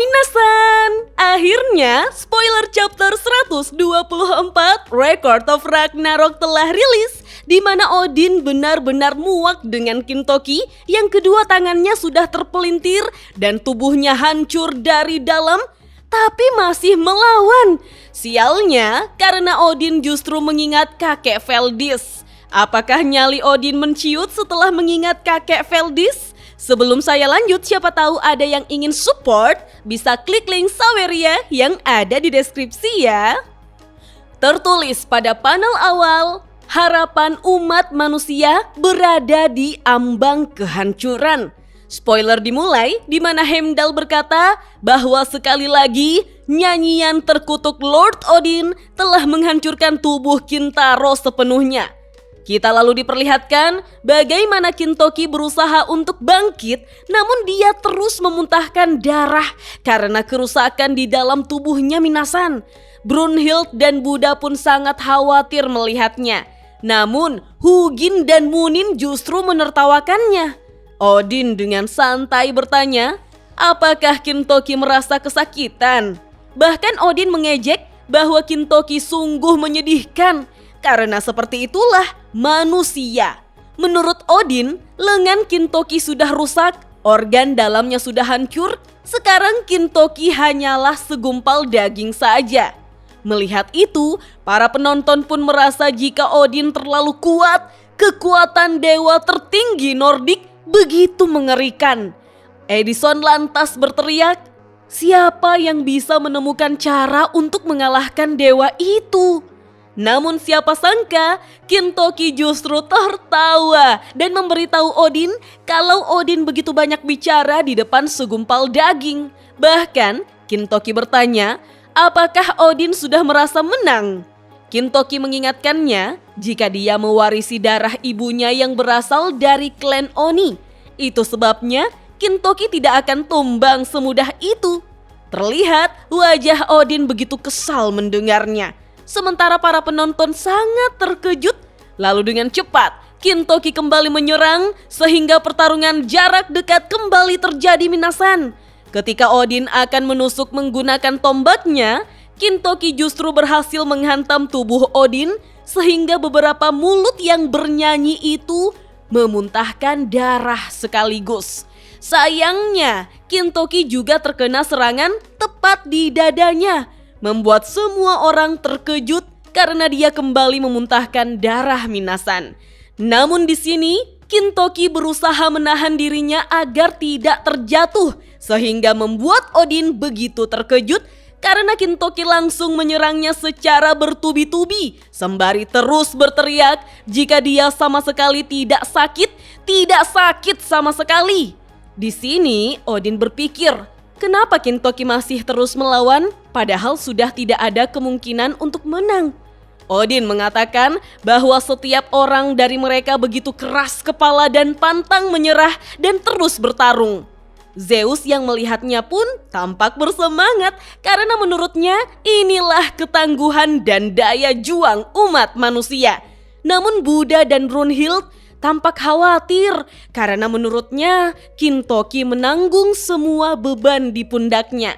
minasan! Akhirnya, spoiler chapter 124 Record of Ragnarok telah rilis, di mana Odin benar-benar muak dengan Kintoki yang kedua tangannya sudah terpelintir dan tubuhnya hancur dari dalam, tapi masih melawan. Sialnya, karena Odin justru mengingat kakek Veldis. Apakah nyali Odin menciut setelah mengingat kakek Veldis? Sebelum saya lanjut, siapa tahu ada yang ingin support, bisa klik link Saweria yang ada di deskripsi ya. Tertulis pada panel awal, harapan umat manusia berada di ambang kehancuran. Spoiler dimulai di mana Heimdall berkata bahwa sekali lagi nyanyian terkutuk Lord Odin telah menghancurkan tubuh Kintaro sepenuhnya. Kita lalu diperlihatkan bagaimana Kintoki berusaha untuk bangkit, namun dia terus memuntahkan darah karena kerusakan di dalam tubuhnya minasan. Brunhild dan Buddha pun sangat khawatir melihatnya. Namun Hugin dan Munin justru menertawakannya. Odin dengan santai bertanya, apakah Kintoki merasa kesakitan? Bahkan Odin mengejek bahwa Kintoki sungguh menyedihkan. Karena seperti itulah manusia. Menurut Odin, lengan Kintoki sudah rusak, organ dalamnya sudah hancur. Sekarang Kintoki hanyalah segumpal daging saja. Melihat itu, para penonton pun merasa jika Odin terlalu kuat, kekuatan dewa tertinggi Nordik begitu mengerikan. Edison lantas berteriak, siapa yang bisa menemukan cara untuk mengalahkan dewa itu? Namun siapa sangka Kintoki justru tertawa dan memberitahu Odin kalau Odin begitu banyak bicara di depan segumpal daging. Bahkan Kintoki bertanya, apakah Odin sudah merasa menang? Kintoki mengingatkannya jika dia mewarisi darah ibunya yang berasal dari klan Oni. Itu sebabnya Kintoki tidak akan tumbang semudah itu. Terlihat wajah Odin begitu kesal mendengarnya. Sementara para penonton sangat terkejut. Lalu dengan cepat Kintoki kembali menyerang sehingga pertarungan jarak dekat kembali terjadi minasan. Ketika Odin akan menusuk menggunakan tombaknya, Kintoki justru berhasil menghantam tubuh Odin sehingga beberapa mulut yang bernyanyi itu memuntahkan darah sekaligus. Sayangnya, Kintoki juga terkena serangan tepat di dadanya, membuat semua orang terkejut karena dia kembali memuntahkan darah minasan. Namun di sini, Kintoki berusaha menahan dirinya agar tidak terjatuh, sehingga membuat Odin begitu terkejut karena Kintoki langsung menyerangnya secara bertubi-tubi, sembari terus berteriak jika dia sama sekali tidak sakit sama sekali. Di sini, Odin berpikir, kenapa Kintoki masih terus melawan padahal sudah tidak ada kemungkinan untuk menang? Odin mengatakan bahwa setiap orang dari mereka begitu keras kepala dan pantang menyerah dan terus bertarung. Zeus yang melihatnya pun tampak bersemangat karena menurutnya inilah ketangguhan dan daya juang umat manusia. Namun Buddha dan Brunhild tampak khawatir karena menurutnya Kintoki menanggung semua beban di pundaknya.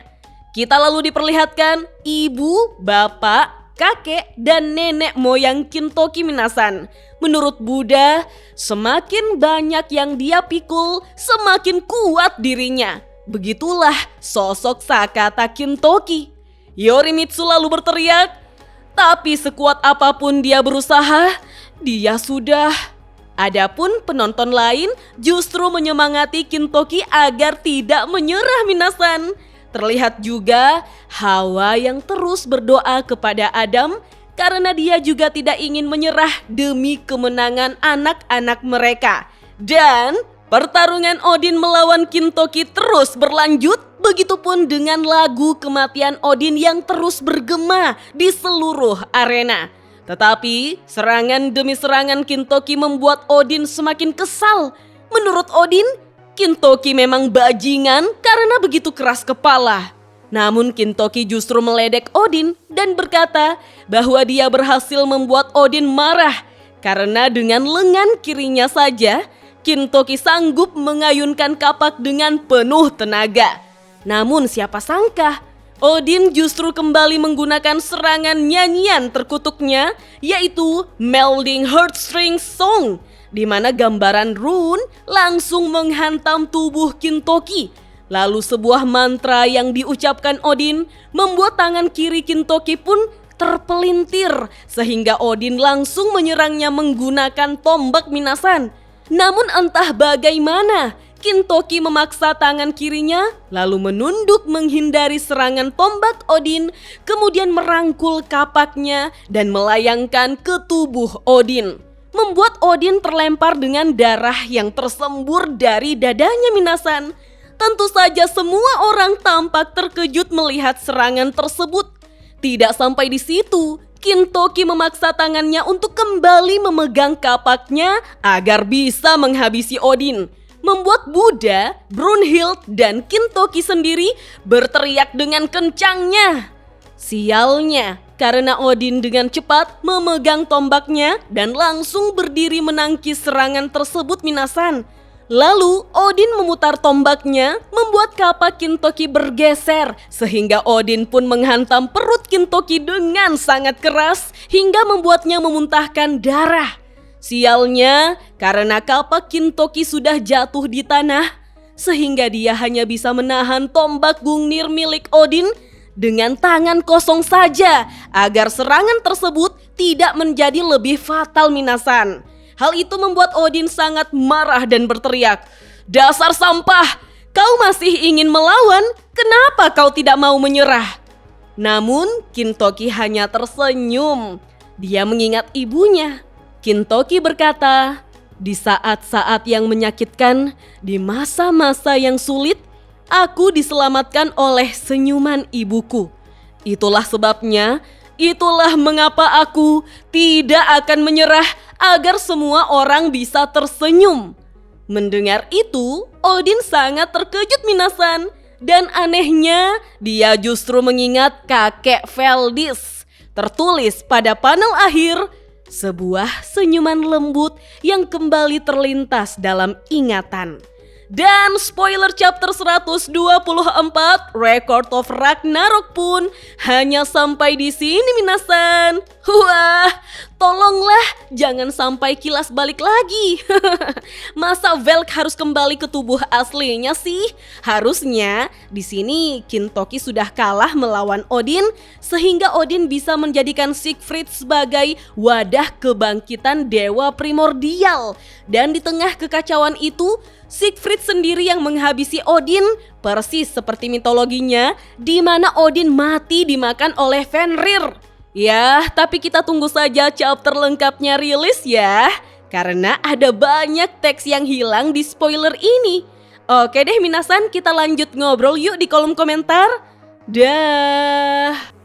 Kita lalu diperlihatkan ibu, bapak, kakek, dan nenek moyang Kintoki minasan. Menurut Buddha, semakin banyak yang dia pikul, semakin kuat dirinya. Begitulah sosok Sakata Kintoki. Yorimitsu lalu berteriak, tapi sekuat apapun dia berusaha, dia sudah... Adapun penonton lain justru menyemangati Kintoki agar tidak menyerah minasan. Terlihat juga Hawa yang terus berdoa kepada Adam karena dia juga tidak ingin menyerah demi kemenangan anak-anak mereka. Dan pertarungan Odin melawan Kintoki terus berlanjut, begitupun dengan lagu kematian Odin yang terus bergema di seluruh arena. Tetapi serangan demi serangan Kintoki membuat Odin semakin kesal. Menurut Odin, Kintoki memang bajingan karena begitu keras kepala. Namun Kintoki justru meledek Odin dan berkata bahwa dia berhasil membuat Odin marah karena dengan lengan kirinya saja Kintoki sanggup mengayunkan kapak dengan penuh tenaga. Namun siapa sangka, Odin justru kembali menggunakan serangan nyanyian terkutuknya, yaitu Melding Heartstrings Song, di mana gambaran rune langsung menghantam tubuh Kintoki. Lalu sebuah mantra yang diucapkan Odin membuat tangan kiri Kintoki pun terpelintir, sehingga Odin langsung menyerangnya menggunakan tombak minasan. Namun entah bagaimana, Kintoki memaksa tangan kirinya, lalu menunduk menghindari serangan tombak Odin, kemudian merangkul kapaknya dan melayangkan ke tubuh Odin, membuat Odin terlempar dengan darah yang tersembur dari dadanya minasan. Tentu saja semua orang tampak terkejut melihat serangan tersebut. Tidak sampai di situ, Kintoki memaksa tangannya untuk kembali memegang kapaknya agar bisa menghabisi Odin, membuat Buddha, Brunhild, dan Kintoki sendiri berteriak dengan kencangnya. Sialnya, karena Odin dengan cepat memegang tombaknya dan langsung berdiri menangkis serangan tersebut minasan. Lalu Odin memutar tombaknya, membuat kapak Kintoki bergeser, sehingga Odin pun menghantam perut Kintoki dengan sangat keras hingga membuatnya memuntahkan darah. Sialnya, karena kapak Kintoki sudah jatuh di tanah, sehingga dia hanya bisa menahan tombak Gungnir milik Odin dengan tangan kosong saja agar serangan tersebut tidak menjadi lebih fatal minasan. Hal itu membuat Odin sangat marah dan berteriak, "Dasar sampah, kau masih ingin melawan? Kenapa kau tidak mau menyerah?" Namun Kintoki hanya tersenyum. Dia mengingat ibunya. Kintoki berkata, "Di saat-saat yang menyakitkan, di masa-masa yang sulit, aku diselamatkan oleh senyuman ibuku. Itulah sebabnya, itulah mengapa aku tidak akan menyerah agar semua orang bisa tersenyum." Mendengar itu, Odin sangat terkejut minasan. Dan anehnya, dia justru mengingat kakek Veldis. Tertulis pada panel akhir, sebuah senyuman lembut yang kembali terlintas dalam ingatan. Dan spoiler chapter 124 Record of Ragnarok pun hanya sampai di sini minasan. Wah, tolonglah jangan sampai kilas balik lagi. Masa Velk harus kembali ke tubuh aslinya sih? Harusnya di sini Kintoki sudah kalah melawan Odin, sehingga Odin bisa menjadikan Siegfried sebagai wadah kebangkitan dewa primordial. Dan di tengah kekacauan itu, Siegfried sendiri yang menghabisi Odin, persis seperti mitologinya, di mana Odin mati dimakan oleh Fenrir. Ya, tapi kita tunggu saja chapter lengkapnya rilis ya, karena ada banyak teks yang hilang di spoiler ini. Oke deh minasan, kita lanjut ngobrol yuk di kolom komentar. Dah.